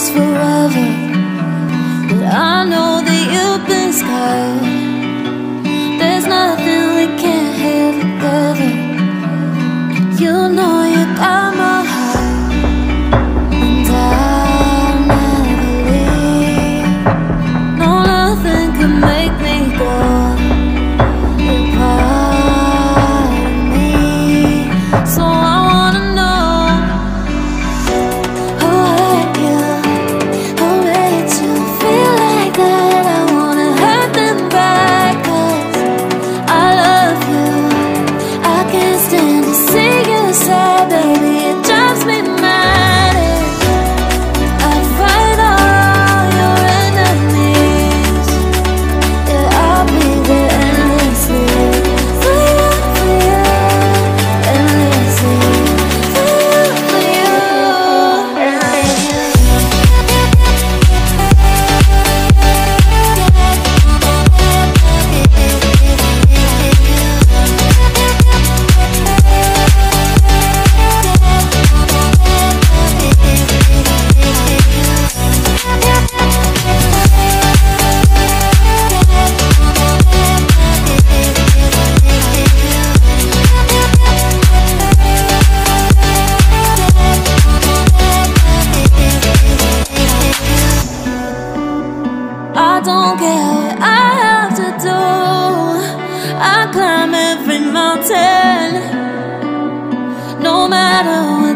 last forever, but I know that you've been scarred. There's nothing we can't have together. You know you got my heart, and I'll never leave. No, nothing can make me go. You're part of me, so I wanna know who hurt you, who made you feel like that. I wanna hurt them back, 'cause I love you. I can't stand to see you sad, baby, it drives me mad. I fight all your enemies. Yeah, I'll be there endlessly for you, endlessly for you, I don't care what I have to do. I climb every mountain, no matter what